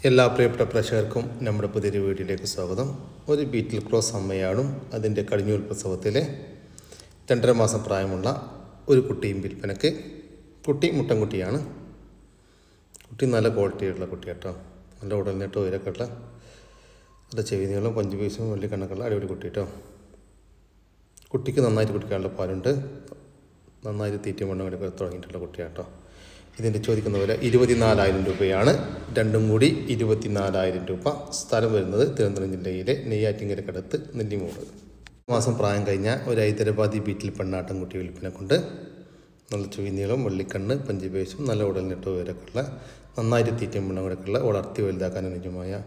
എല്ലാ പ്രിയപ്പെട്ട പ്രേക്ഷകർക്കും നമ്മുടെ പുതിയൊരു വീഡിയോയിലേക്ക് സ്വാഗതം. ഒരു ബീറ്റിൽ ക്രോസ് അമ്മയാടും അതിൻ്റെ കടിഞ്ഞൂൽ പ്രസവത്തിലെ 2.5 മാസം പ്രായമുള്ള ഒരു കുട്ടിയും വിൽപ്പനയ്ക്ക്. കുട്ടി മുട്ടൻകുട്ടിയാണ്. കുട്ടി നല്ല ക്വാളിറ്റിയുള്ള കുട്ടിയാട്ടോ. നല്ല ഉടൽനീട്ടോ ഉയരൊക്കെയുള്ള നല്ല ചെവിനീളം പഞ്ച് പീസും വെള്ളി കണ്ണൊക്കെയുള്ള അടിപൊളി കുട്ടി കേട്ടോ. കുട്ടിക്ക് നന്നായിട്ട് കുടിക്കാനുള്ള പാലുണ്ട്. നന്നായിട്ട് തീറ്റയും വെള്ളം എടുക്കാൻ തുടങ്ങിയിട്ടുള്ള കുട്ടിയാട്ടോ. ഇതിൻ്റെ ചോദിക്കുന്ന പോലെ 24,000 രൂപയാണ്. രണ്ടും കൂടി 24,000 രൂപ. സ്ഥലം വരുന്നത് തിരുവനന്തപുരം ജില്ലയിലെ നെയ്യാറ്റിൻകരക്കടുത്ത് നെല്ലിമൂട്. മാസം പ്രായം കഴിഞ്ഞ ഒരു ഹൈദരാബാദി ബീറ്റിൽ പെണ്ണാട്ടം കുട്ടി വിൽപ്പന കൊണ്ട്. നല്ല ചുവീനീളം വെള്ളിക്കണ്ണ് പഞ്ചിപേശും നല്ല ഉടൽനെട്ടോ ഉയരക്കുള്ള നന്നായിട്ട് തീറ്റയും വെള്ളങ്ങളൊക്കെയുള്ള വളർത്തി വലുതാക്കാൻ അനുയോജ്യമായ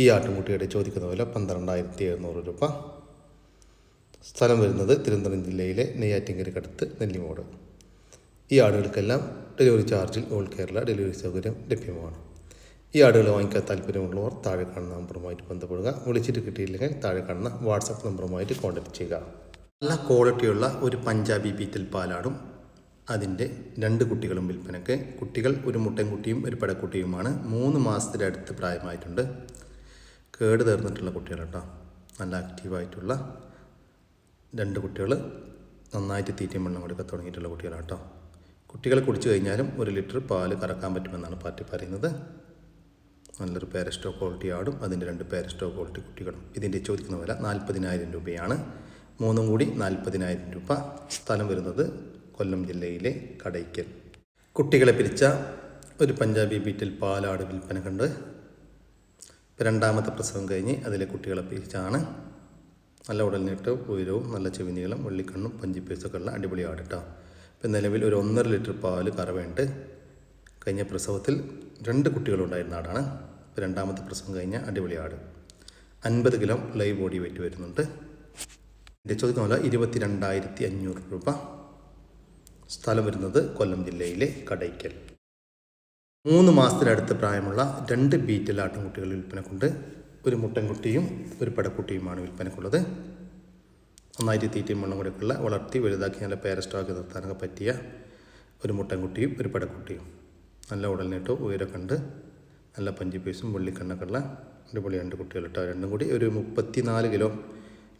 ഈ ആട്ടുംകുട്ടിയുടെ ചോദിക്കുന്ന പോലെ 12,700 രൂപ. സ്ഥലം വരുന്നത് തിരുവനന്തപുരം ജില്ലയിലെ നെയ്യാറ്റിൻകരക്കടുത്ത് നെല്ലിമൂട്. ഈ ആടുകൾക്കെല്ലാം ഡെലിവറി ചാർജിൽ ഓൾ കേരള ഡെലിവറി സൗകര്യം ലഭ്യമാണ്. ഈ ആടുകൾ വാങ്ങിക്കാൻ താല്പര്യമുള്ളവർ താഴെ കാണുന്ന നമ്പറുമായിട്ട് ബന്ധപ്പെടുക. വിളിച്ചിട്ട് കിട്ടിയില്ലെങ്കിൽ താഴെ കാണുന്ന വാട്സപ്പ് നമ്പറുമായിട്ട് കോൺടാക്റ്റ് ചെയ്യുക. നല്ല ക്വാളിറ്റിയുള്ള ഒരു പഞ്ചാബി ബീറ്റൽ പാലാടും അതിൻ്റെ 2 കുട്ടികളും വിൽപ്പനയ്ക്ക്. കുട്ടികൾ ഒരു മുട്ടൻകുട്ടിയും ഒരു പടക്കുട്ടിയുമാണ്. 3 മാസത്തിൻ്റെ അടുത്ത് പ്രായമായിട്ടുണ്ട്. കേട് തീർന്നിട്ടുള്ള കുട്ടികളാട്ടോ. നല്ല ആക്റ്റീവായിട്ടുള്ള 2 കുട്ടികൾ. നന്നായിട്ട് തീറ്റയും വെള്ളം കൊടുക്കാൻ തുടങ്ങിയിട്ടുള്ള കുട്ടികളാട്ടോ. കുട്ടികൾ കുടിച്ചു കഴിഞ്ഞാലും 1 ലിറ്റർ പാല് കറക്കാൻ പറ്റുമെന്നാണ് പാർട്ടി പറയുന്നത്. നല്ലൊരു പേരസ്റ്റോ ക്വാളിറ്റി ആടും അതിൻ്റെ 2 പേരസ്റ്റോ ക്വാളിറ്റി കുട്ടികളും. ഇതിൻ്റെ ചോദിക്കുന്ന വില 40,000 രൂപയാണ്. 3 കൂടി 40,000 രൂപ. സ്ഥലം വരുന്നത് കൊല്ലം ജില്ലയിലെ കടയ്ക്കൽ. കുട്ടികളെ പിരിച്ച ഒരു പഞ്ചാബി ബീറ്റിൽ പാലാട് വിൽപ്പന കണ്ട്. 2ാമത്തെ പ്രസവം കഴിഞ്ഞ് അതിലെ കുട്ടികളെ പിരിച്ചാണ്. നല്ല ഉടൽനീട്ട് ഉയരവും നല്ല ചെവിനീളം വെള്ളിക്കണ്ണും പഞ്ചിപ്പേസൊക്കെ ഉള്ള അടിപൊളി ആട് കേട്ടോ. ഇപ്പം നിലവിൽ ഒരു 1.5 ലിറ്റർ പാല് കറവേണ്ട്. കഴിഞ്ഞ പ്രസവത്തിൽ 2 കുട്ടികളുണ്ടായിരുന്ന ആടാണ്. 2ാമത്തെ പ്രസവം കഴിഞ്ഞ അടിപൊളി ആട്. 50 കിലോ ലൈവ് ബോഡി വെയിറ്റ് വരുന്നുണ്ട്. എൻ്റെ ചോദിക്കുന്ന പോലെ 22,500 രൂപ. സ്ഥലം വരുന്നത് കൊല്ലം ജില്ലയിലെ കടയ്ക്കൽ. 3 മാസത്തിനടുത്ത് പ്രായമുള്ള 2 ബീറ്റൽ ആട്ടിൻകുട്ടികൾ വിൽപ്പനക്കുണ്ട്. ഒരു മുട്ടൻകുട്ടിയും ഒരു പടക്കുട്ടിയുമാണ് വിൽപ്പനക്കുള്ളത്. നന്നായിട്ട് തീറ്റയും വെള്ളം കൂടെയൊക്കെയുള്ള വളർത്തി വലുതാക്കി നല്ല പേരസ്റ്റോക്കി നിർത്താനൊക്കെ പറ്റിയ ഒരു മുട്ടൻകുട്ടിയും ഒരു പടക്കുട്ടിയും. നല്ല ഉടൽനീട്ടോ ഉയരൊക്കെ ഉണ്ട്. നല്ല പഞ്ചിപ്പീസും വെള്ളിക്കണ്ണൊക്കെ ഉള്ള അടിപൊളി 2 കുട്ടികൾ കേട്ടോ. 2 കൂടി ഒരു 34 കിലോ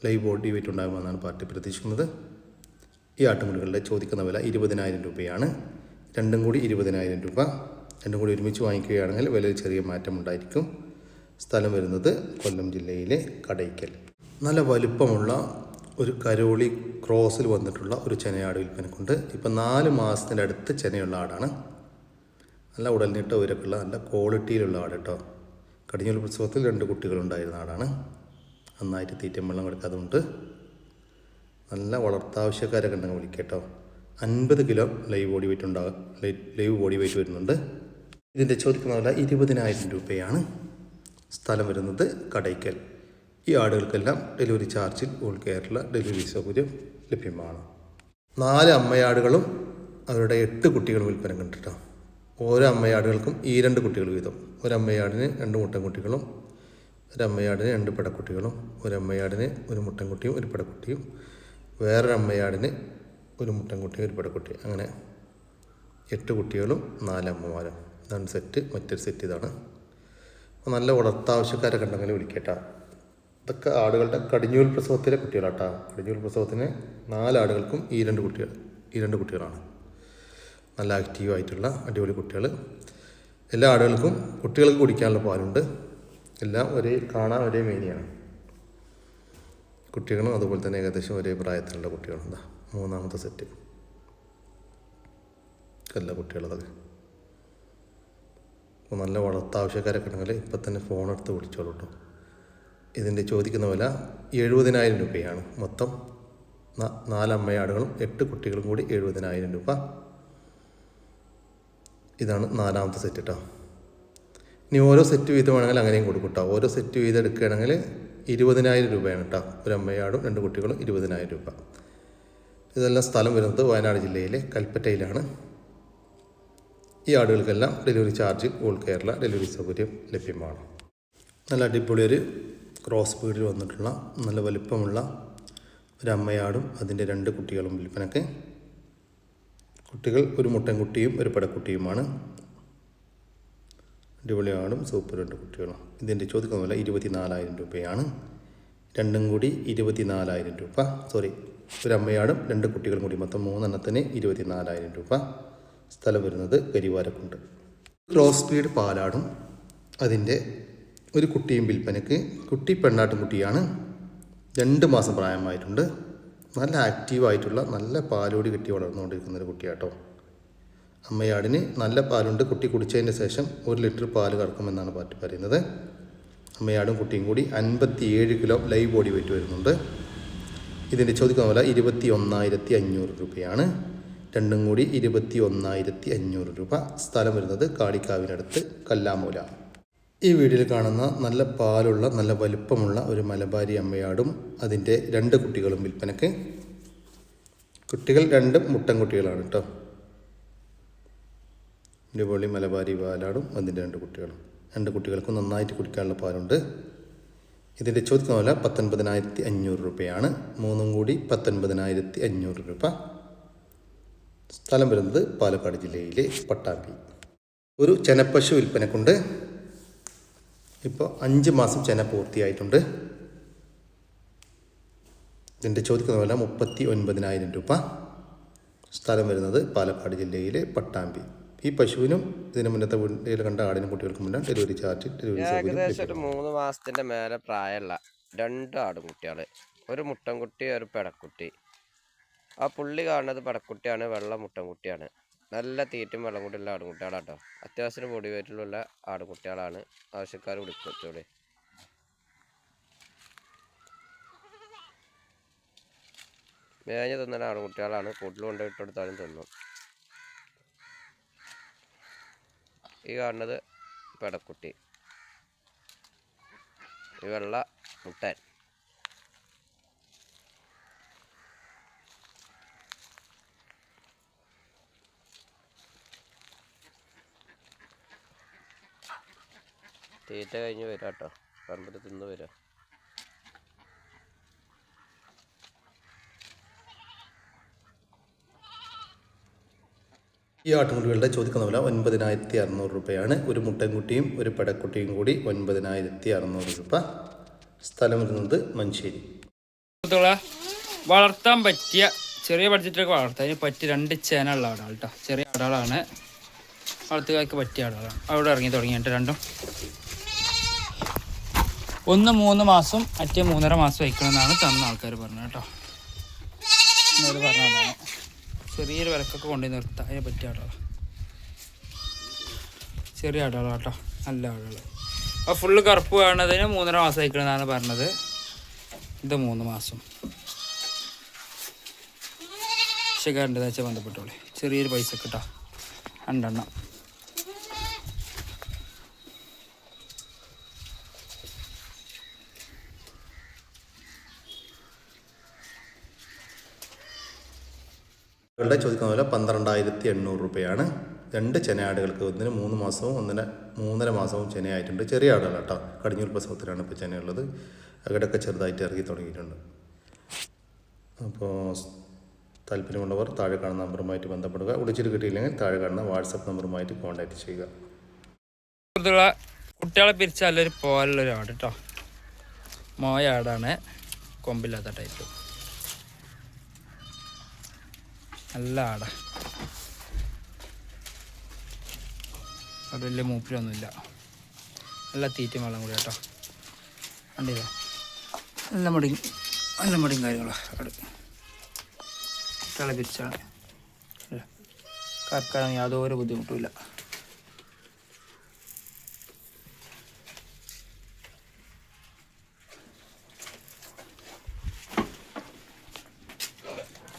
ലൈവ് ബോഡി വെയിറ്റ് ഉണ്ടാകുമെന്നാണ് പാർട്ടി പ്രതീക്ഷിക്കുന്നത്. ഈ ആട്ടുംകുട്ടികളുടെ ചോദിക്കുന്ന വില 20,000 രൂപയാണ്. 2 കൂടി 20,000 രൂപ. 2 കൂടി ഒരുമിച്ച് വാങ്ങിക്കുകയാണെങ്കിൽ വിലയിൽ ചെറിയ മാറ്റം ഉണ്ടായിരിക്കും. സ്ഥലം വരുന്നത് കൊല്ലം ജില്ലയിലെ കടയ്ക്കൽ. നല്ല വലുപ്പമുള്ള ഒരു കരോളി ക്രോസിൽ വന്നിട്ടുള്ള ഒരു ചെനയാട് വിൽപ്പനക്കുണ്ട്. ഇപ്പം 4 മാസത്തിൻ്റെ അടുത്ത് ചെനയുള്ള ആടാണ്. നല്ല ഉടൽനീട്ട ഉയരക്കുള്ള നല്ല ക്വാളിറ്റിയിലുള്ള ആട് കേട്ടോ. കടിഞ്ഞൂൽ പ്രസവത്തിൽ 2 കുട്ടികളുണ്ടായിരുന്ന ആടാണ്. നന്നായിട്ട് തീറ്റയും വെള്ളം കൊടുക്കാതുകൊണ്ട് നല്ല വളർത്താവശ്യക്കാരൊക്കെ ഉണ്ടെങ്കിൽ വിളിക്കട്ടോ. 50 കിലോ ലൈവ് ബോഡി വെയിറ്റ് ഉണ്ടാകും. ലൈവ് ബോഡി വെയിറ്റ് വരുന്നുണ്ട്. ഇതിൻ്റെ ചോദിക്കുന്ന വില 20,000 രൂപയാണ്. സ്ഥലം വരുന്നത് കടയ്ക്കൽ. ഈ ആടുകൾക്കെല്ലാം ഡെലിവറി ചാർജിൽ ഓൾ കേരള ഡെലിവറി സൗകര്യം ലഭ്യമാണ്. 4 അമ്മയാടുകളും അവരുടെ 8 കുട്ടികളും വിൽപ്പന കണ്ടിട്ടോ. ഓരോ അമ്മയാടുകൾക്കും ഈ 2 കുട്ടികൾ വീതം. ഒരു അമ്മയാടിന് 2 മുട്ടൻകുട്ടികളും ഒരു അമ്മയാടിന് 2 പടക്കുട്ടികളും ഒരു അമ്മയാടിന് 1 മുട്ടൻകുട്ടിയും ഒരു പടക്കുട്ടിയും വേറൊരു അമ്മയാടിന് 1 മുട്ടൻകുട്ടിയും ഒരു പടക്കുട്ടി. അങ്ങനെ 8 കുട്ടികളും 4 അമ്മമാരും. ഇതാണ് സെറ്റ്. മറ്റൊരു സെറ്റ് ഇതാണ്. അപ്പോൾ നല്ല വളർത്താവശ്യക്കാരൊക്കെ ഉണ്ടെങ്കിൽ വിളിക്കട്ടോ. ഇതൊക്കെ ആടുകളുടെ കടിഞ്ഞൂൽ പ്രസവത്തിലെ കുട്ടികളാട്ടോ. കടിഞ്ഞൂൽ പ്രസവത്തിന് 4 ആടുകൾക്കും ഈ 2 കുട്ടികളാണ്. നല്ല ആക്റ്റീവായിട്ടുള്ള അടിപൊളി കുട്ടികൾ. എല്ലാ ആടുകൾക്കും കുട്ടികൾക്ക് കുടിക്കാനുള്ള പാലുണ്ട്. എല്ലാം കാണാൻ ഒരേ മേനിയാണ്. കുട്ടികളും അതുപോലെ തന്നെ ഏകദേശം ഒരേ പ്രായത്തിലുള്ള കുട്ടികളുണ്ട്. 3ാമത്തെ സെറ്റ് എല്ലാ കുട്ടികളതൊക്കെ. അപ്പോൾ നല്ല വളർത്താവശ്യക്കാരൊക്കെ ഉണ്ടെങ്കിൽ ഇപ്പം തന്നെ ഫോണെടുത്ത് വിളിച്ചോളൂ കേട്ടോ. ഇതിൻ്റെ ചോദിക്കുന്ന വില 70,000 രൂപയാണ്. മൊത്തം 4 അമ്മയാടുകളും 8 കുട്ടികളും കൂടി 70,000 രൂപ. ഇതാണ് 4ാമത്തെ സെറ്റ് കേട്ടോ. ഇനി ഓരോ സെറ്റ് വീതം വേണമെങ്കിൽ അങ്ങനെയും കൊടുക്കും കേട്ടോ. ഓരോ സെറ്റ് വീതം എടുക്കുകയാണെങ്കിൽ 20,000 രൂപയാണ് കേട്ടോ. ഒരു അമ്മയാടും 2 കുട്ടികളും 20,000 രൂപ. ഇതെല്ലാം സ്ഥലം വരുന്നത് വയനാട് ജില്ലയിലെ കൽപ്പറ്റയിലാണ്. ഈ ആടുകൾക്കെല്ലാം ഡെലിവറി ചാർജിൽ ഓൾ കേരള ഡെലിവറി സൗകര്യം ലഭ്യമാണ്. നല്ല അടിപൊളി ഒരു ക്രോസ് ബീഡിൽ വന്നിട്ടുള്ള നല്ല വലുപ്പമുള്ള ഒരു അമ്മയാടും അതിൻ്റെ 2 കുട്ടികളും വിൽപ്പനയ്ക്ക്. കുട്ടികൾ ഒരു മുട്ടൻകുട്ടിയും ഒരു പടക്കുട്ടിയുമാണ്. അടിപൊളിയാടും സൂപ്പർ 2 കുട്ടികളും. ഇതിൻ്റെ ചോദിക്കുന്ന വില 24,000 രൂപയാണ്. രണ്ടും കൂടി 24,000 രൂപ. സോറി, ഒരു അമ്മയാടും 2 കുട്ടികളും കൂടി മൊത്തം 3 എണ്ണത്തിന് 24,000 രൂപ. സ്ഥലം വരുന്നത് കരിവാരക്കുണ്ട്. ക്രോസ് ബ്രീഡ് പാലാടും അതിൻ്റെ ഒരു കുട്ടിയും വിൽപ്പനയ്ക്ക്. കുട്ടി പെണ്ണാട്ടും കുട്ടിയാണ്. 2 മാസം പ്രായമായിട്ടുണ്ട്. നല്ല ആക്റ്റീവായിട്ടുള്ള നല്ല പാലോടി കെട്ടി വളർന്നുകൊണ്ടിരിക്കുന്നൊരു കുട്ടിയാട്ടോ. അമ്മയാടിന് നല്ല പാലുണ്ട്. കുട്ടി കുടിച്ചതിന് ശേഷം 1 ലിറ്റർ പാല് കറക്കുമെന്നാണ് പറയുന്നത്. അമ്മയാടും കുട്ടിയും കൂടി 57 കിലോ ലൈവ് ബോഡി വെയിറ്റ് വരുന്നുണ്ട്. ഇതിൻ്റെ ചോദിക്കുന്ന വില 21,500 രൂപയാണ്. രണ്ടും കൂടി 21,500 രൂപ. സ്ഥലം വരുന്നത് കാളിക്കാവിനടുത്ത് കല്ലാമൂല. ഈ വീഡിയോയിൽ കാണുന്ന നല്ല പാലുള്ള നല്ല വലുപ്പമുള്ള ഒരു മലബാരി അമ്മയാടും അതിൻ്റെ 2 കുട്ടികളും വിൽപ്പനയ്ക്ക്. കുട്ടികൾ 2 മുട്ടൻ കുട്ടികളാണ് കേട്ടോ. അടിപൊളി മലബാരി പാലാടും അതിൻ്റെ 2 കുട്ടികളും. 2 കുട്ടികൾക്കും നന്നായിട്ട് കുടിക്കാനുള്ള പാലുണ്ട്. ഇതിൻ്റെ ചോദിക്കുന്ന വില 19,500 രൂപയാണ്. 3 കൂടി 19,500 രൂപ. സ്ഥലം വരുന്നത് പാലക്കാട് ജില്ലയിലെ പട്ടാമ്പി. ഒരു ചെനപ്പശു വിൽപ്പനക്കുണ്ട്. ഇപ്പോൾ 5 മാസം ചെന പൂർത്തിയായിട്ടുണ്ട്. ഇതിൻ്റെ ചോദിക്കുന്ന വില 39,000 രൂപ. സ്ഥലം വരുന്നത് പാലക്കാട് ജില്ലയിലെ പട്ടാമ്പി. ഈ പശുവിനും ഇതിന് മുന്നത്തെ വീട്ടിൽ കണ്ട ആടിനും കുട്ടികൾക്കും മുന്നേ ഡെലിവറി ചാർജ് ഏകദേശം ഒരു 3 മാസത്തിൻ്റെ മേലെ പ്രായമുള്ള 2 ആടുംകുട്ടികൾ, ഒരു മുട്ടൻകുട്ടി ഒരു പെടക്കുട്ടി. ആ പുള്ളി കാണുന്നത് പെടക്കുട്ടിയാണ്, വെള്ള മുട്ടൻകുട്ടിയാണ്. നല്ല തീറ്റും വെള്ളം കൂടിയുള്ള ആടുംകുട്ടികളാണ് കേട്ടോ. അത്യാവശ്യം ബോഡി വെയിറ്റിലുള്ള ആടുംകുട്ടികളാണ്. ആവശ്യക്കാർ വിളിക്കോളി. മേഞ്ഞ് തിന്നുന്ന ആടുംകുട്ടികളാണ്. കൂട്ടിൽ കൊണ്ടുപോയി ഇട്ടെടുത്താലും തിന്നും. ഈ കാണുന്നത് പെടക്കുട്ടി, ഈ വെള്ള മുട്ടൻ. തീറ്റ കഴിഞ്ഞ് വരാം കേട്ടോ. പറമ്പത്ത് തിന്ന് വരാം. ഈ ആട്ടുകുട്ടികളുടെ ചോദിക്കുന്ന വില 9,600 രൂപയാണ്. ഒരു മുട്ടൻകുട്ടിയും ഒരു പെടക്കുട്ടിയും കൂടി 9,600 രൂപ. സ്ഥലം വരുന്നത് മഞ്ചേരി. വളർത്താൻ പറ്റിയ ചെറിയ ബഡ്ജറ്റിലൊക്കെ വളർത്താൻ അതിന് പറ്റിയ 2 ചേനയുള്ള ആടാണ് കേട്ടോ. ചെറിയ ആടുകളാണ്, വളർത്തുകാർക്ക് പറ്റിയ ആടുകളാണ്. അവിടെ ഇറങ്ങി തുടങ്ങിയിട്ട് രണ്ടും. ഒന്ന് 3 മാസം മറ്റേ 3.5 മാസം വയ്ക്കണമെന്നാണ് തന്ന ആൾക്കാർ പറഞ്ഞത് കേട്ടോ. എന്നോട് പറഞ്ഞതാണ്. ചെറിയൊരു വിലക്കൊക്കെ കൊണ്ടുപോയി നിർത്താം. അതിനെ പറ്റിയ ആടുകളാണ്, ചെറിയ ആടുകളാണ് കേട്ടോ. നല്ല ആടുകൾ. അപ്പോൾ ഫുള്ള് കറുപ്പ് കാണുന്നതിന് 3.5 മാസം വയ്ക്കണമെന്നാണ് പറഞ്ഞത്. ഇത് 3 മാസം. കൃഷിക്കാരൻ്റെ വെച്ചാൽ ബന്ധപ്പെട്ടോളെ. ചെറിയൊരു പൈസ കിട്ടാം. 2 എണ്ണം. ചോദിക്കുന്ന വില 12,800 രൂപയാണ്. 2 ചെനയാടുകൾക്ക്, ഒന്നിന് 3 മാസവും ഒന്നിന് 3.5 മാസവും ചെനയായിട്ടുണ്ട്. ചെറിയ ആടുകൾ കേട്ടോ. കടിഞ്ഞൂൽ പ്രസവത്തിലാണ് ഇപ്പോൾ ചെനയുള്ളത്. അകടൊക്കെ ചെറുതായിട്ട് ഇറങ്ങി തുടങ്ങിയിട്ടുണ്ട്. അപ്പോൾ താല്പര്യമുള്ളവർ താഴെ കാണുന്ന നമ്പറുമായിട്ട് ബന്ധപ്പെടുക. വിളിച്ചിട്ട് കിട്ടിയില്ലെങ്കിൽ താഴെ കാണുന്ന വാട്സപ്പ് നമ്പറുമായിട്ട് കോൺടാക്റ്റ് ചെയ്യുക. കുട്ടികളെ പിരിച്ചാലൊരു പോലുള്ളൊരു ആട് കേട്ടോ. മോയ ആടാണ്, കൊമ്പില്ലാത്ത ടൈപ്പ്. നല്ല ആടാ. അവിടെ വലിയ മൂപ്പിലൊന്നുമില്ല. നല്ല തീറ്റയും വെള്ളം കൂടി കേട്ടോ. കണ്ടില്ലേ, നല്ല മടിയും കാര്യങ്ങളാണ്. അവിടെ കുട്ടികളെ പിരിച്ചാണ്. കറക്കാൻ യാതൊരു ബുദ്ധിമുട്ടുമില്ല.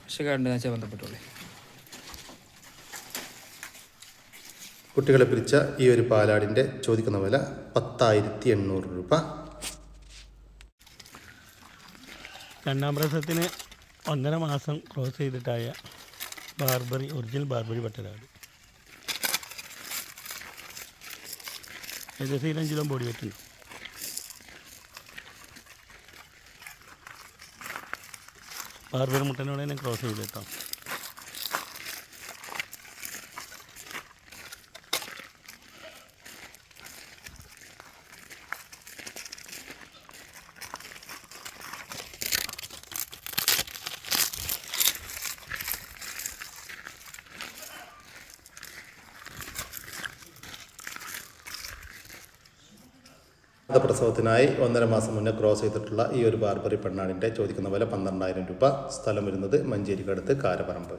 കൃഷിക്കാരൻ്റെ വെച്ചാൽ ബന്ധപ്പെട്ടോളേ. കുട്ടികളെ പിരിച്ച ഈ ഒരു പാലാടിൻ്റെ ചോദിക്കുന്ന വില 10,800 രൂപ. 2ാം പ്രസവത്തിന് 1.5 മാസം cross ചെയ്തിട്ടായ Barbary, original Barbary Pattarad. ഏകദേശം 2 കിലോ ബോഡി വെയിറ്റ്. ബാർബറി മുട്ടനോടെ തന്നെ ക്രോസ് ചെയ്ത് കേട്ടോ. അടുത്ത പ്രസവത്തിനായി 1.5 മാസം മുന്നേ ക്രോസ് ചെയ്തിട്ടുള്ള ഈ ഒരു ബാർബറി പെണ്ണാടിൻ്റെ ചോദിക്കുന്ന വില 12,000 രൂപ. സ്ഥലം വരുന്നത് മഞ്ചേരിക്കടുത്ത് കാരപ്പറമ്പ്.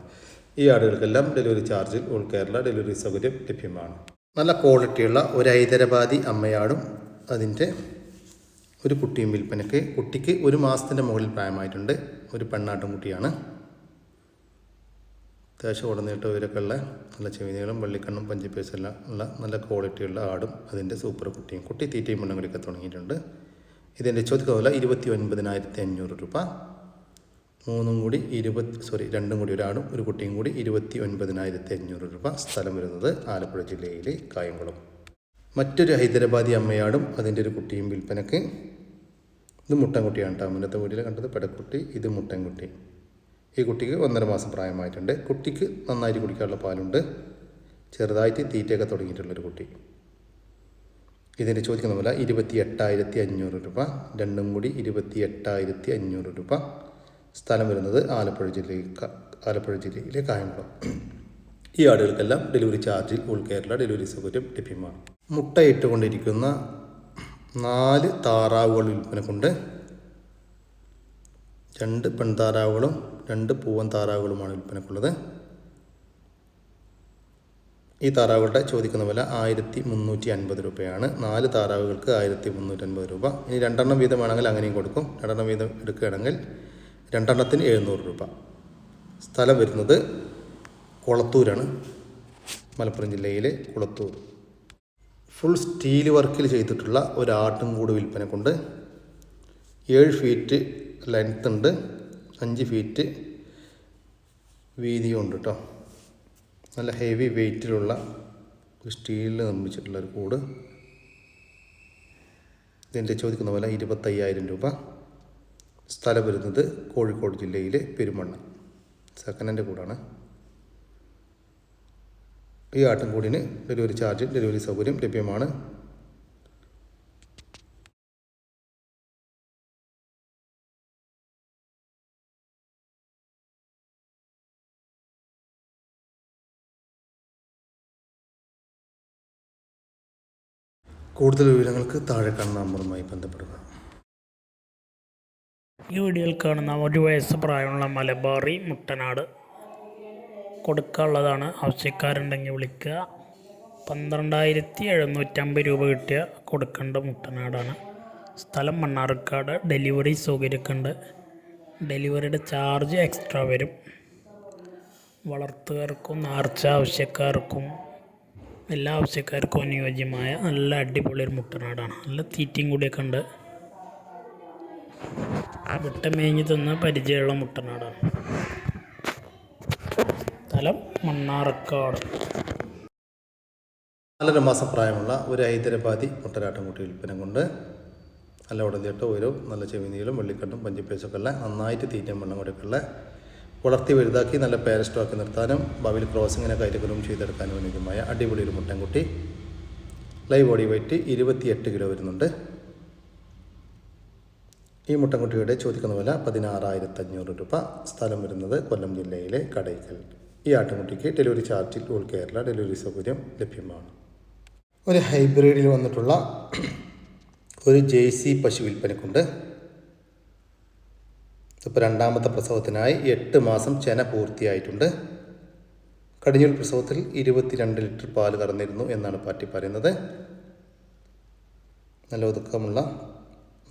ഈ ആടുകൾക്കെല്ലാം ഡെലിവറി ചാർജിൽ ഓൾ കേരള ഡെലിവറി സൗകര്യം ലഭ്യമാണ്. നല്ല ക്വാളിറ്റിയുള്ള ഒരു ഹൈദരാബാദി അമ്മയാടും അതിൻ്റെ ഒരു കുട്ടിയും വിൽപ്പനയ്ക്ക്. കുട്ടിക്ക് 1 മാസത്തിൻ്റെ മുകളിൽ പ്രായമായിട്ടുണ്ട്. ഒരു പെണ്ണാട്ടും കുട്ടിയാണ്. അത്യാവശ്യം ഉടനീട്ട് ഇവരൊക്കെ ഉള്ള നല്ല ചെവിനികളും വെള്ളിക്കണ്ണും പഞ്ചിപ്പേസെല്ലാം ഉള്ള നല്ല ക്വാളിറ്റിയുള്ള ആടും അതിൻ്റെ സൂപ്പർ കുട്ടിയും. കുട്ടി തീറ്റയും മണ്ണും കൂടിയൊക്കെ തുടങ്ങിയിട്ടുണ്ട്. ഇതിൻ്റെ ചോദിക്കുന്ന വില 29,500 രൂപ. രണ്ടും കൂടി ഒരാടും ഒരു കുട്ടിയും കൂടി 29,500 രൂപ. സ്ഥലം വരുന്നത് ആലപ്പുഴ ജില്ലയിലെ കായംകുളം. മറ്റൊരു ഹൈദരാബാദി അമ്മയാടും അതിൻ്റെ ഒരു കുട്ടിയും വിൽപ്പനക്ക്. ഇത് മുട്ടൻകുട്ടിയാണ് കേട്ടോ. മുന്നത്തെ വീട്ടിൽ കണ്ടത് പെടക്കുട്ടി, ഇത് മുട്ടൻകുട്ടി. ഈ കുട്ടിക്ക് 1.5 മാസം പ്രായമായിട്ടുണ്ട്. കുട്ടിക്ക് നന്നായിട്ട് കുടിക്കാനുള്ള പാലുണ്ട്. ചെറുതായിട്ട് തീറ്റയൊക്കെ തുടങ്ങിയിട്ടുള്ളൊരു കുട്ടി. ഇതിൻ്റെ ചോദിക്കുന്ന വില 28,500 രൂപ. രണ്ടും കൂടി 28,500 രൂപ. സ്ഥലം വരുന്നത് ആലപ്പുഴ ജില്ലയിലെ കായംകുളം. ഈ ആടുകൾക്കെല്ലാം ഡെലിവറി ചാർജിൽ ഓൾ കേരള ഡെലിവറി സൗകര്യം ലഭ്യമാണ്. മുട്ടയിട്ടുകൊണ്ടിരിക്കുന്ന 4 താറാവുകൾ വിൽപ്പനക്കുണ്ട്. 2 പെൺതാറാവുകളും 2 പൂവൻ താറാവുകളുമാണ് വിൽപ്പനക്കുള്ളത്. ഈ താറാവുകളുടെ ചോദിക്കുന്ന വില 1,350 രൂപയാണ്. 4 താറാവുകൾക്ക് 1,350 രൂപ. ഇനി 2 എണ്ണം വീതം വേണമെങ്കിൽ അങ്ങനെയും കൊടുക്കും. 2 എണ്ണം വീതം എടുക്കുകയാണെങ്കിൽ 2 എണ്ണത്തിന് 700 രൂപ. സ്ഥലം വരുന്നത് കുളത്തൂരാണ്, മലപ്പുറം ജില്ലയിലെ കുളത്തൂർ. ഫുൾ സ്റ്റീൽ വർക്കിൽ ചെയ്തിട്ടുള്ള ഒരു ആട്ടും കൂട് വിൽപ്പനക്കുണ്ട്. 7 ഫീറ്റ് ലെങ്ത് ഉണ്ട്, 5 ഫീറ്റ് വീതിയും ഉണ്ട് കേട്ടോ. നല്ല ഹെവി വെയ്റ്റിലുള്ള ഒരു സ്റ്റീലിൽ നിർമ്മിച്ചിട്ടുള്ള ഒരു കൂട്. ഇതിൻ്റെ ചോദിക്കുന്ന വില 25,000 രൂപ. സ്ഥലം വരുന്നത് കോഴിക്കോട് ജില്ലയിലെ പെരുമണ്ണ. സെക്കൻഡ് ഹാൻഡ് കൂടാണ്. ഈ ആട്ടിൻകൂടിന് ഡെലിവറി ചാർജ് ഡെലിവറി സൗകര്യം ലഭ്യമാണ്. കൂടുതൽ വിവരങ്ങൾക്ക് താഴെ കാണുന്ന നമ്പറുമായി ബന്ധപ്പെടുക. ഈ വീഡിയോയിൽ കാണുന്ന 1 വയസ്സ് പ്രായമുള്ള മലബാറി മുട്ടനാട് കൊടുക്കാനുള്ളതാണ്. ആവശ്യക്കാരുണ്ടെങ്കിൽ വിളിക്കുക. 12,750 രൂപ കിട്ടിയ കൊടുക്കേണ്ട മുട്ടനാടാണ്. സ്ഥലം മണ്ണാർക്കാട്. ഡെലിവറി സൗകര്യമൊക്കെ ഉണ്ട്. ഡെലിവറിയുടെ ചാർജ് എക്സ്ട്രാ വരും. വളർത്തുകാർക്കും നേർച്ച ആവശ്യക്കാർക്കും എല്ലാ ആവശ്യക്കാർക്കും അനുയോജ്യമായ നല്ല അടിപൊളി ഒരു മുട്ടനാടാണ്. നല്ല തീറ്റയും കൂടിയൊക്കെ ഉണ്ട്. വിട്ട മേഞ്ഞ് തിന്ന പരിചയമുള്ള മുട്ടനാടാണ്. സ്ഥലം മണ്ണാർക്കാട്. 4.5 മാസം പ്രായമുള്ള ഒരു ഹൈദരാബാദി മുട്ടനാട്ടുംകുട്ടി വിൽപ്പന കൊണ്ട്. നല്ല ഉടലിട്ട് ഉയരവും നല്ല ചെവിനീലും വെള്ളിക്കണ്ണും പഞ്ചിപ്പേസൊക്കെ ഉള്ള നന്നായിട്ട് തീറ്റയും വെള്ളം കൂടെയൊക്കെ ഉള്ള വളർത്തി വലുതാക്കി നല്ല പേരസ്റ്റോക്കി നിർത്താനും ഭാവിയിൽ ക്രോസിങ്ങിനെ കയറ്റുകയും ചെയ്തെടുക്കാനും അനുയോജ്യമായ അടിപൊളി ഒരു മുട്ടൻകുട്ടി. ലൈവ് ബോഡി വെയ്റ്റ് 28 കിലോ വരുന്നുണ്ട്. ഈ മുട്ടൻകുട്ടിയുടെ ചോദിക്കുന്ന വില 16,500 രൂപ. സ്ഥലം വരുന്നത് കൊല്ലം ജില്ലയിലെ കടയ്ക്കൽ. ഈ ആട്ടിൻകുട്ടിക്ക് ഡെലിവറി ചാർജിൽ ഓൾ കേരള ഡെലിവറി സൗകര്യം ലഭ്യമാണ്. ഒരു ഹൈബ്രിഡിൽ വന്നിട്ടുള്ള ഒരു ജേഴ്സി പശു വിൽപ്പനക്കുണ്ട്. ഇപ്പോൾ 2ാമത്തെ പ്രസവത്തിനായി 8 മാസം ചെന പൂർത്തിയായിട്ടുണ്ട്. കടിഞ്ഞൂൽ പ്രസവത്തിൽ 22 ലിറ്റർ പാൽ കറന്നിരുന്നു എന്നാണ് പാറ്റി പറയുന്നത്. നല്ല ഒതുക്കമുള്ള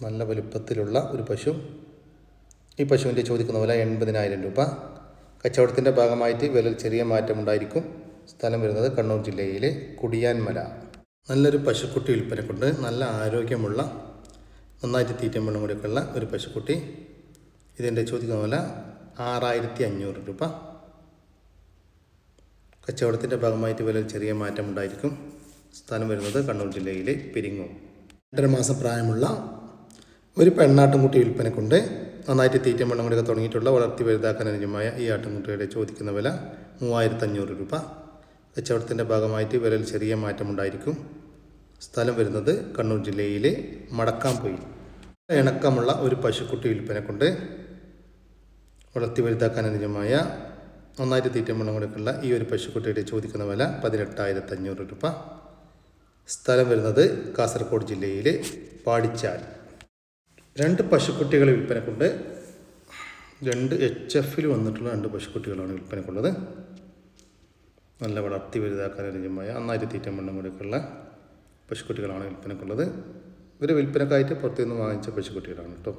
നല്ല വലുപ്പത്തിലുള്ള ഒരു പശു. ഈ പശുവിൻ്റെ ചോദിക്കുന്ന വില 80,000 രൂപ. കച്ചവടത്തിൻ്റെ ഭാഗമായിട്ട് വിലയിൽ ചെറിയ മാറ്റമുണ്ടായിരിക്കും. സ്ഥലം വരുന്നത് കണ്ണൂർ ജില്ലയിലെ കുടിയാൻമല. നല്ലൊരു പശുക്കുട്ടി വിൽപ്പനക്കുണ്ട്. നല്ല ആരോഗ്യമുള്ള നന്നായിട്ട് തീറ്റയും വെള്ളം കൂടിയൊക്കെ ഉള്ള ഒരു പശുക്കുട്ടി. ഇതിൻ്റെ ചോദിക്കുന്ന വില 6,500 രൂപ. കച്ചവടത്തിൻ്റെ ഭാഗമായിട്ട് വിലയിൽ ചെറിയ മാറ്റമുണ്ടായിരിക്കും. സ്ഥലം വരുന്നത് കണ്ണൂർ ജില്ലയിലെ പെരിങ്ങോം. 2.5 മാസം പ്രായമുള്ള ഒരു പെണ്ണാട്ടുംകുട്ടി വിൽപ്പനക്കുണ്ട്. നന്നായിട്ട് തീറ്റയും വെള്ളം കൂടിയൊക്കെ തുടങ്ങിയിട്ടുള്ള വളർത്തി വലുതാക്കാൻ അനുയോജ്യമായ ഈ ആട്ടുംകുട്ടിയുടെ ചോദിക്കുന്ന വില 3,500 രൂപ. കച്ചവടത്തിൻ്റെ ഭാഗമായിട്ട് വിലയിൽ ചെറിയ മാറ്റമുണ്ടായിരിക്കും. സ്ഥലം വരുന്നത് കണ്ണൂർ ജില്ലയിലെ മടക്കാംപൊയിൽ. ഇണക്കമുള്ള ഒരു പശുക്കുട്ടി വിൽപ്പനക്കുണ്ട്. വളർത്തി വലുതാക്കാൻ അനുയോജ്യമായ നന്നായിട്ട് തീറ്റയും വെള്ളം കൂടിയൊക്കെയുള്ള ഈ ഒരു പശുക്കുട്ടിയുടെ ചോദിക്കുന്ന വില 18,500 രൂപ. സ്ഥലം വരുന്നത് കാസർഗോഡ് ജില്ലയിലെ പാടിച്ചാൽ. 2 പശുക്കുട്ടികൾ വിൽപ്പനക്കുണ്ട്. 2 HF വന്നിട്ടുള്ള 2 പശുക്കുട്ടികളാണ് വിൽപ്പനക്കുള്ളത്. നല്ല വളർത്തി വലുതാക്കാൻ അനുയോജ്യമായ നന്നായിട്ട് തീറ്റം വെള്ളം കൂടിയൊക്കെയുള്ള പശുക്കുട്ടികളാണ് വിൽപ്പനക്കുള്ളത്. ഇവർ വിൽപ്പനക്കായിട്ട് പുറത്തുനിന്ന് വാങ്ങിച്ച പശുക്കുട്ടികളാണ് കേട്ടോ.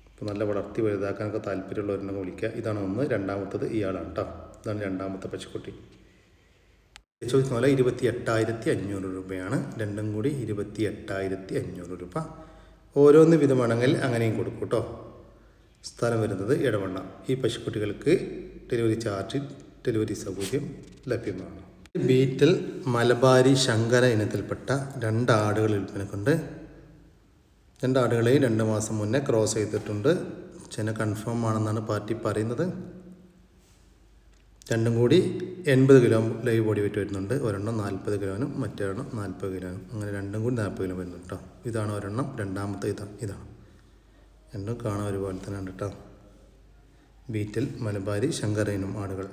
അപ്പോൾ നല്ല വളർത്തി വലുതാക്കാനൊക്കെ താല്പര്യമുള്ളവരുണ്ടെങ്കിൽ വിളിക്കുക. ഇതാണ് ഒന്ന്. രണ്ടാമത്തത് ഇയാളാണ് കേട്ടോ. ഇതാണ് രണ്ടാമത്തെ പശുക്കുട്ടി. ചോദിക്കുന്ന പോലെ 28,500 രൂപയാണ്. രണ്ടും കൂടി 28,500 രൂപ. ഓരോന്ന് വിധമാണെങ്കിൽ അങ്ങനെയും കൊടുക്കും കേട്ടോ. സ്ഥലം വരുന്നത് ഇടവണ്ണ. ഈ പശുക്കുട്ടികൾക്ക് ഡെലിവറി ചാർജ്, ഡെലിവറി സൗകര്യം ലഭ്യമാണ്. ബീറ്റൽ മലബാരി ശങ്കര ഇനത്തിൽപ്പെട്ട 2 ആടുകൾ വിൽപ്പനക്കുണ്ട്. 2 ആടുകളെയും 2 മാസം മുന്നേ ക്രോസ് ചെയ്തിട്ടുണ്ട്. ചെന കൺഫേം ആണെന്നാണ് പാർട്ടി പറയുന്നത്. രണ്ടും കൂടി 80 കിലോ ലൈവ് ബോഡി വെയിറ്റ് വരുന്നുണ്ട്. ഒരെണ്ണം 40 കിലോനും മറ്റൊരെണ്ണം 40 കിലോനും. അങ്ങനെ രണ്ടും കൂടി 40 കിലോ വരുന്നുണ്ട് കേട്ടോ. ഇതാണ് ഒരെണ്ണം. രണ്ടാമത്തെ ഇതാണ്. രണ്ടും കാണാൻ ഒരുപോലെ തന്നെ ഉണ്ട് കേട്ടോ. ബീറ്റൽ മലബാരി ശങ്കര ഇനം ആടുകൾ.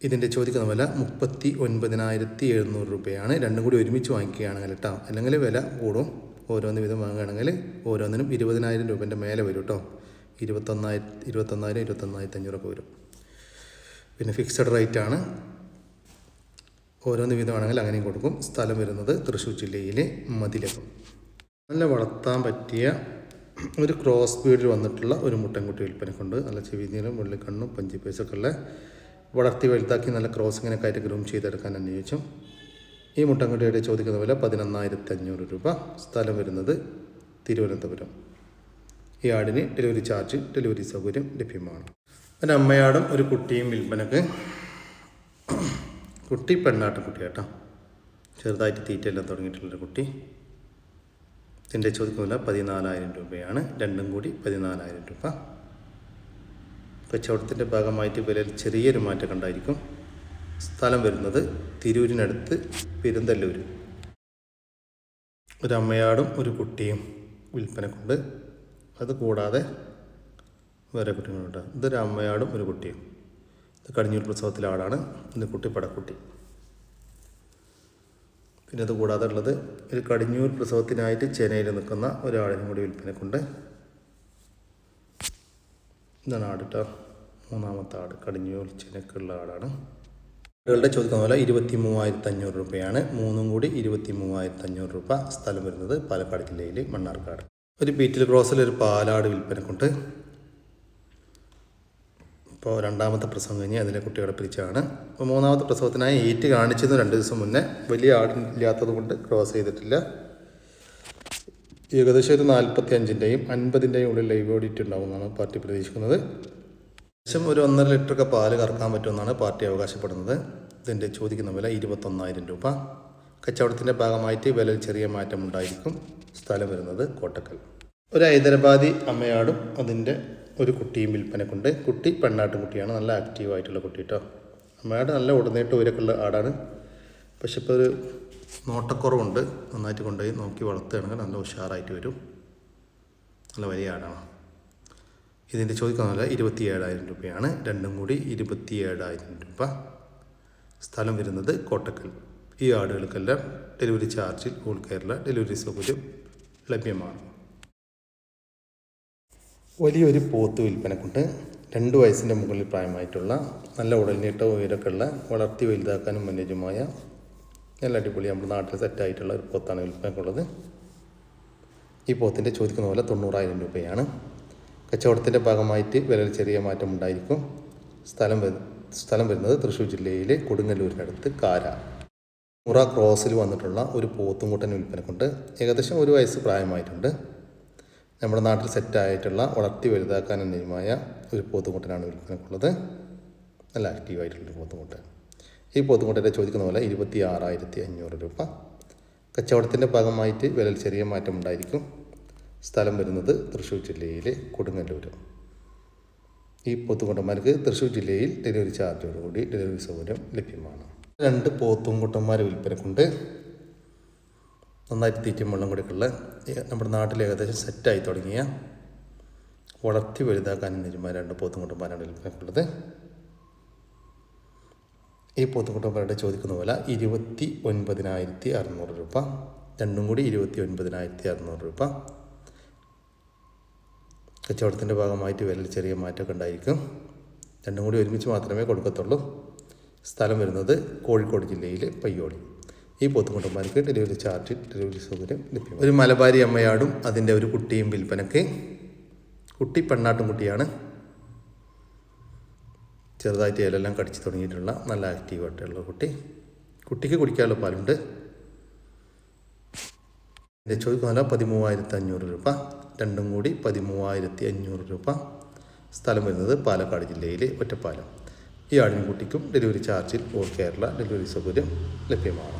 ഇതിൻ്റെ ചോദിക്കുന്ന വില 39,700 രൂപയാണ്. രണ്ടും കൂടി ഒരുമിച്ച് വാങ്ങിക്കുകയാണെങ്കിൽ കേട്ടോ. അല്ലെങ്കിൽ വില കൂടും. ഓരോന്ന് വീതം വാങ്ങുകയാണെങ്കിൽ ഓരോന്നിനും 20,000 രൂപേൻ്റെ മേലെ വരും കേട്ടോ. 21,500 ഒക്കെ വരും. പിന്നെ ഫിക്സഡ് റേറ്റാണ്. ഓരോന്ന് വീതമാണെങ്കിൽ അങ്ങനെയും കൊടുക്കും. സ്ഥലം വരുന്നത് തൃശ്ശൂർ ജില്ലയിലെ മതിലകം. നല്ല വളർത്താൻ പറ്റിയ ഒരു ക്രോസ് ബീഡിൽ വന്നിട്ടുള്ള ഒരു മുട്ടൻകുട്ടി വിൽപ്പനക്കുണ്ട്. നല്ല ചെവിനീളം, വെള്ളിക്കണ്ണും പഞ്ചിപ്പേസൊക്കെ ഉള്ള വളർത്തി വലുതാക്കി നല്ല ക്രോസിങ്ങിനൊക്കെ ആയിട്ട് ഗ്രൂം ചെയ്തെടുക്കാൻ അന്വേഷിച്ചും. ഈ മുട്ടൻകുട്ടിയുടെ ചോദിക്കുന്ന വില 11,500 രൂപ. സ്ഥലം വരുന്നത് തിരുവനന്തപുരം. ഈ ആടിന് ഡെലിവറി ചാർജ്, ഡെലിവറി സൗകര്യം ലഭ്യമാണ്. ഒരു അമ്മയാടും ഒരു കുട്ടിയും വിൽപ്പനക്ക്. കുട്ടി പെണ്ണാട്ടുകുട്ടി കേട്ടോ. ചെറുതായിട്ട് തീറ്റയെല്ലാം തുടങ്ങിയിട്ടുള്ളൊരു കുട്ടി. ഇതിൻ്റെ ചോദിക്കുന്നില്ല 14,000 രൂപയാണ്. രണ്ടും കൂടി 14,000 രൂപ. കച്ചവടത്തിൻ്റെ ഭാഗമായിട്ട് വിലയിൽ ചെറിയൊരു മാറ്റം ഉണ്ടായിരിക്കും. സ്ഥലം വരുന്നത് തിരൂരിനടുത്ത് പെരുന്തല്ലൂർ. ഒരു അമ്മയാടും ഒരു കുട്ടിയും വിൽപ്പനക്കുണ്ട്. അത് കൂടാതെ വേറെ കുട്ടികളുണ്ട്. ഇതൊരു അമ്മയാടും ഒരു കുട്ടിയും. ഇത് കടിഞ്ഞൂർ പ്രസവത്തിലെ ആടാണ്. ഇത് കുട്ടി പടക്കുട്ടി. പിന്നെ അത് കൂടാതെ ഉള്ളത് ഒരു കടിഞ്ഞൂർ പ്രസവത്തിനായിട്ട് ചെന്നൈയിൽ നിൽക്കുന്ന ഒരാടിനും കൂടി വിൽപ്പനക്കുണ്ട്. ഇതാണ് ആട് കേട്ടോ. 3ാമത്തെ ആട്. കടിഞ്ഞൂർ ചെനക്കുള്ള ആടാണ്. ആടുകളുടെ ചോദിക്കുന്ന പോലെ 23,500 രൂപയാണ്. മൂന്നും കൂടി 23,500 രൂപ. സ്ഥലം വരുന്നത് പാലക്കാട് ജില്ലയിലെ മണ്ണാർക്കാട്. ഒരു ബീറ്റിൽ ക്രോസിൽ ഒരു പാലാട് വിൽപ്പനക്കുണ്ട്. ഇപ്പോൾ 2ാമത്തെ പ്രസവം കഴിഞ്ഞ് അതിലെ കുട്ടികളെ പിരിച്ചാണ്. അപ്പോൾ 3ാമത്തെ പ്രസവത്തിനായി ഈറ്റ് കാണിച്ചത് 2 ദിവസം മുന്നേ. വലിയ ആടില്ലാത്തത് കൊണ്ട് ക്രോസ് ചെയ്തിട്ടില്ല. ഏകദേശം ഒരു 45-ൻ്റെയും 50-ൻ്റെയും ഉള്ളിൽ ലൈവ് ഓഡിറ്റ് ഉണ്ടാകുമെന്നാണ് പാർട്ടി പ്രതീക്ഷിക്കുന്നത്. ഏകദേശം ഒരു 1.5 ലിറ്ററൊക്കെ പാല് കറക്കാൻ പറ്റുമെന്നാണ് പാർട്ടി അവകാശപ്പെടുന്നത്. ഇതിൻ്റെ ചോദിക്കുന്ന വില 21,000 രൂപ. കച്ചവടത്തിൻ്റെ ഭാഗമായിട്ട് വിലയിൽ ചെറിയ മാറ്റം ഉണ്ടായിരിക്കും. സ്ഥലം വരുന്നത് കോട്ടക്കൽ. ഒരു ഹൈദരാബാദി അമ്മയാടും അതിൻ്റെ ഒരു കുട്ടിയും വിൽപ്പനക്കുണ്ട്. കുട്ടി പെണ്ണാട്ടുകുട്ടിയാണ്. നല്ല ആക്റ്റീവായിട്ടുള്ള കുട്ടി കേട്ടോ. അമ്മയാട് നല്ല ഉടനീട്ട് ഉയരക്കുള്ള ആടാണ്. പക്ഷെ ഇപ്പോൾ ഒരു നോട്ടക്കുറവുണ്ട്. നന്നായിട്ട് കൊണ്ടുപോയി നോക്കി വളർത്തുകയാണെങ്കിൽ നല്ല ഉഷാറായിട്ട് വരും. നല്ല വലിയ ആടാണ്. ഇതിൻ്റെ ചോദിക്കുന്ന വില 27,000 രൂപയാണ്. രണ്ടും കൂടി 27,000 രൂപ. സ്ഥലം വരുന്നത് കോട്ടക്കൽ. ഈ ആടുകൾക്കെല്ലാം ഡെലിവറി ചാർജിൽ ഓൾ കേരള ഡെലിവറി സൗകര്യം ലഭ്യമാണ്. വലിയൊരു പോത്ത് വിൽപ്പനക്കുണ്ട്. 2 വയസ്സിൻ്റെ മുകളിൽ പ്രായമായിട്ടുള്ള നല്ല ഉടൽനീട്ട ഉയരമൊക്കെ ഉള്ള വളർത്തി വലുതാക്കാനും അനുയോജ്യമായ നല്ല അടിപൊളി നമ്മുടെ നാട്ടിൽ സെറ്റായിട്ടുള്ള ഒരു പോത്താണ് വിൽപ്പനക്കുള്ളത്. ഈ പോത്തിൻ്റെ ചോദിക്കുന്ന പോലെ 90,000 രൂപയാണ്. കച്ചവടത്തിൻ്റെ ഭാഗമായിട്ട് വിലയിൽ ചെറിയ മാറ്റം ഉണ്ടായിരിക്കും. സ്ഥലം വരുന്നത് തൃശ്ശൂർ ജില്ലയിലെ കൊടുങ്ങല്ലൂരിനടുത്ത് കാര. മുറ ക്രോസിൽ വന്നിട്ടുള്ള ഒരു പോത്തുംകുട്ടൻ വിൽപ്പനക്കുണ്ട്. ഏകദേശം 1 വയസ്സ് പ്രായമായിട്ടുണ്ട്. നമ്മുടെ നാട്ടിൽ സെറ്റായിട്ടുള്ള വളർത്തി വലുതാക്കാൻ അനുയോജ്യമായ ഒരു പോത്തുംകുട്ടനാണ് വിൽപ്പനക്കുള്ളത്. നല്ല ആക്റ്റീവായിട്ടുള്ളൊരു പോത്തുംകുട്ടൻ. ഈ പോത്തുംകുട്ടൻ്റെ ചോദിക്കുന്ന പോലെ 26,500 രൂപ. കച്ചവടത്തിൻ്റെ ഭാഗമായിട്ട് വിലയിൽ ചെറിയ മാറ്റം ഉണ്ടായിരിക്കും. സ്ഥലം വരുന്നത് തൃശ്ശൂർ ജില്ലയിലെ കൊടുങ്ങല്ലൂർ. ഈ പോത്തുംകുട്ടന്മാർക്ക് തൃശ്ശൂർ ജില്ലയിൽ ഡെലിവറി ചാർജോടുകൂടി ഡെലിവറി സൗകര്യം ലഭ്യമാണ്. 2 പോത്തുംകുട്ടന്മാർ വിൽപ്പനക്കുണ്ട്. നന്നായിട്ട് തീറ്റയും വെള്ളം കൂടിയൊക്കെയുള്ള നമ്മുടെ നാട്ടിൽ ഏകദേശം സെറ്റായി തുടങ്ങിയ വളർത്തി വലുതാക്കാൻ അനുയോജ്യമായ 2 പോത്തുംകുട്ടന്മാരാണ് വിൽപ്പനക്കുള്ളത്. ഈ പോത്തുംകുട്ടന്മാരുടെ ചോദിക്കുന്ന പോലെ 29,600 രൂപ. രണ്ടും കൂടി 29,600 രൂപ. കച്ചവടത്തിൻ്റെ ഭാഗമായിട്ട് വിലയിൽ ചെറിയ മാറ്റമൊക്കെ ഉണ്ടായിരിക്കും. രണ്ടും കൂടി ഒരുമിച്ച് മാത്രമേ കൊടുക്കത്തുള്ളൂ. സ്ഥലം വരുന്നത് കോഴിക്കോട് ജില്ലയിലെ പയ്യോളി. ഈ പോത്തുകുട്ടന്മാർക്ക് ഡെലിവറി ചാർജ്, ഡെലിവറി സൗകര്യം ലഭ്യമാണ്. ഒരു മലബാരി അമ്മയാടും അതിൻ്റെ ഒരു കുട്ടിയും വിൽപ്പനയ്ക്ക്. കുട്ടി പെണ്ണാട്ടും കുട്ടിയാണ്. ചെറുതായിട്ട് ഇലെല്ലാം കടിച്ച് തുടങ്ങിയിട്ടുള്ള നല്ല ആക്റ്റീവായിട്ടുള്ള കുട്ടിക്ക് കുടിക്കാനുള്ള പാലുണ്ട്. എൻ്റെ ചോദിക്കുന്ന 13,500 രൂപ. രണ്ടും കൂടി 13,500 രൂപ. സ്ഥലം വരുന്നത് പാലക്കാട് ജില്ലയിലെ ഒറ്റപ്പാലം. ഈ ആടിനും കുട്ടിക്കും ഡെലിവറി ചാർജിൽ ഓൾ കേരള ഡെലിവറി സൗകര്യം ലഭ്യമാണ്.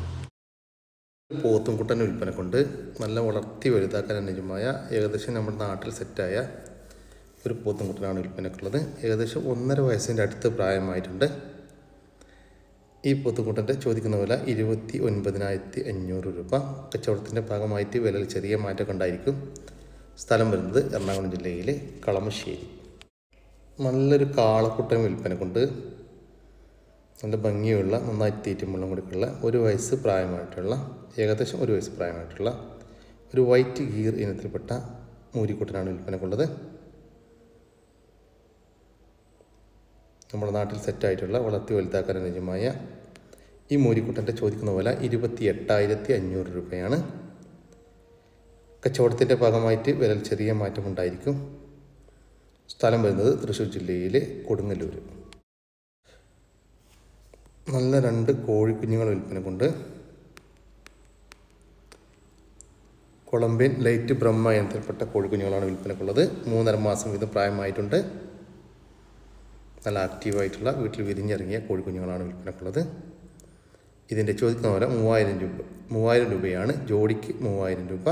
പോത്തും കുട്ടൻ്റെ വിൽപ്പന കൊണ്ട് നല്ല വളർത്തി വലുതാക്കാൻ അനുയോജ്യമായ ഏകദേശം നമ്മുടെ നാട്ടിൽ സെറ്റായ ഒരു പോത്തും കുട്ടനാണ് വിൽപ്പനക്കുള്ളത്. ഏകദേശം 1.5 വയസ്സിൻ്റെ അടുത്ത് പ്രായമായിട്ടുണ്ട്. ഈ പോത്തുകുട്ടൻ്റെ ചോദിക്കുന്ന വില 29,500 രൂപ. കച്ചവടത്തിൻ്റെ ഭാഗമായിട്ട് വിലയിൽ ചെറിയ മാറ്റമൊക്കെ ഉണ്ടായിരിക്കും. സ്ഥലം വരുന്നത് എറണാകുളം ജില്ലയിലെ കളമശ്ശേരി. നല്ലൊരു കാളക്കുട്ടൻ വിൽപ്പന കൊണ്ട് നല്ല ഭംഗിയുള്ള നന്നായി തീറ്റും വെള്ളം കൊടുക്കുള്ള 1 വയസ്സ് പ്രായമായിട്ടുള്ള ഏകദേശം 1 വയസ്സ് പ്രായമായിട്ടുള്ള ഒരു വൈറ്റ് ഗീർ ഇനത്തിൽപ്പെട്ട മൂരിക്കുട്ടനാണ് വിൽപ്പനക്കുള്ളത്. നമ്മുടെ നാട്ടിൽ സെറ്റായിട്ടുള്ള വളർത്തി വലുതാക്കാൻ അനുയോജ്യമായ ഈ മൂരിക്കുട്ടൻ്റെ ചോദിക്കുന്ന വില 28,500 രൂപയാണ്. കച്ചവടത്തിൻ്റെ ഭാഗമായിട്ട് വിലയിൽ ചെറിയ മാറ്റമുണ്ടായിരിക്കും. സ്ഥലം വരുന്നത് തൃശ്ശൂർ ജില്ലയിലെ കൊടുങ്ങല്ലൂർ. നല്ല 2 കോഴിക്കുഞ്ഞുങ്ങൾ വിൽപ്പന കൊണ്ട്. കൊളംബിയൻ ലൈറ്റ് ബ്രഹ്മ ഇനത്തിൽപ്പെട്ട കോഴിക്കുഞ്ഞുങ്ങളാണ് വിൽപ്പനക്കുള്ളത്. 3.5 മാസം വീതം പ്രായമായിട്ടുണ്ട്. നല്ല ആക്റ്റീവായിട്ടുള്ള വീട്ടിൽ വിരിഞ്ഞിറങ്ങിയ കോഴിക്കുഞ്ഞുങ്ങളാണ് വിൽപ്പനക്കുള്ളത്. ഇതിൻ്റെ ചോദിക്കുന്ന വില 3,000 രൂപയാണ്. ജോഡിക്ക് 3,000 രൂപ.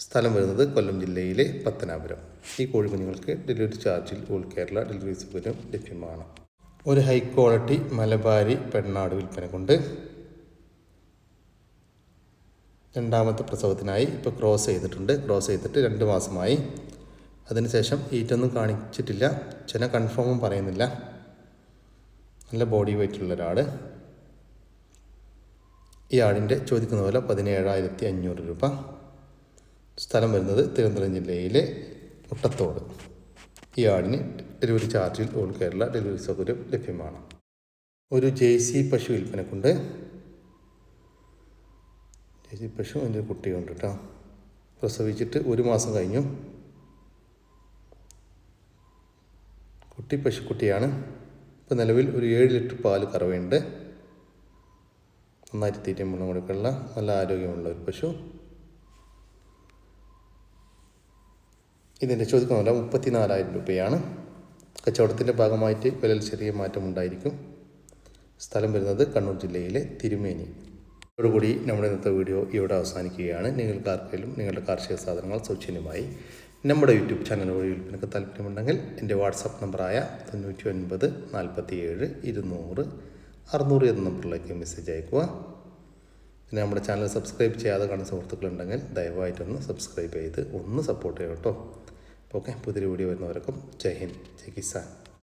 സ്ഥലം വരുന്നത് കൊല്ലം ജില്ലയിലെ പത്തനാപുരം. ഈ കോഴിക്കുഞ്ഞുങ്ങൾക്ക് ഡെലിവറി ചാർജിൽ ഓൾ കേരള ഡെലിവറി സൗകര്യം ലഭ്യമാണ്. ഒരു ഹൈ ക്വാളിറ്റി മലബാരി പെണ്ണാട് വിൽപ്പന കൊണ്ട്. രണ്ടാമത്തെ പ്രസവത്തിനായി ഇപ്പോൾ ക്രോസ് ചെയ്തിട്ടുണ്ട്. ക്രോസ് ചെയ്തിട്ട് 2 മാസമായി. അതിനുശേഷം ഈറ്റൊന്നും കാണിച്ചിട്ടില്ല. ചെന കൺഫേമും പറയുന്നില്ല. നല്ല ബോഡി വെയ്റ്റുള്ള ഒരാട്. ഈ ആടിൻ്റെ ചോദിക്കുന്ന വില 17,500 രൂപ. സ്ഥലം വരുന്നത് തിരുവനന്തപുരം ജില്ലയിലെ മുട്ടത്തോട്. ഈ ആടിന് ഡെലിവറി ചാർജിൽ ഓൾ കേരള ഡെലിവറി സൗകര്യം ലഭ്യമാണ്. ഒരു ജേഴ്സി പശു വിൽപ്പനക്കുണ്ട്. ജേഴ്സി പശു അതിൻ്റെ കുട്ടിയുണ്ട് കേട്ടോ. പ്രസവിച്ചിട്ട് 1 മാസം കഴിഞ്ഞു. കുട്ടി പശുക്കുട്ടിയാണ്. ഇപ്പോൾ നിലവിൽ ഒരു 7 ലിറ്റർ പാല് കറവയുണ്ട്. നന്നായിട്ട് തീറ്റയും വെള്ളം കൊടുക്കാനുള്ള നല്ല ആരോഗ്യമുള്ള ഒരു പശു. ഇതിൻ്റെ ചോദിക്കുന്ന വില 34,000 രൂപയാണ്. കച്ചവടത്തിൻ്റെ ഭാഗമായിട്ട് വിലയിൽ ചെറിയ മാറ്റമുണ്ടായിരിക്കും. സ്ഥലം വരുന്നത് കണ്ണൂർ ജില്ലയിലെ തിരുമേനി. ഇതോടുകൂടി നമ്മുടെ ഇന്നത്തെ വീഡിയോ ഇവിടെ അവസാനിക്കുകയാണ്. നിങ്ങൾക്ക് ആർക്കെങ്കിലും നിങ്ങളുടെ കാർഷിക സാധനങ്ങൾ സൗജന്യമായി നമ്മുടെ യൂട്യൂബ് ചാനൽ വഴി വിൽപ്പനക്ക് താല്പര്യമുണ്ടെങ്കിൽ എൻ്റെ വാട്സാപ്പ് നമ്പറായ 99 47 200 600 എന്ന നമ്പറിലേക്ക് മെസ്സേജ് അയക്കുക. പിന്നെ നമ്മുടെ ചാനൽ സബ്സ്ക്രൈബ് ചെയ്യാതെ കാണുന്ന സുഹൃത്തുക്കളുണ്ടെങ്കിൽ ദയവായിട്ടൊന്ന് സബ്സ്ക്രൈബ് ചെയ്ത് ഒന്ന് സപ്പോർട്ട് ചെയ്യണം കേട്ടോ. ഓക്കെ, പുതിയൊരു വീഡിയോ വരുന്നവർക്കും ജയ് ഹിന്ദ്, ജയ് കിസാൻ.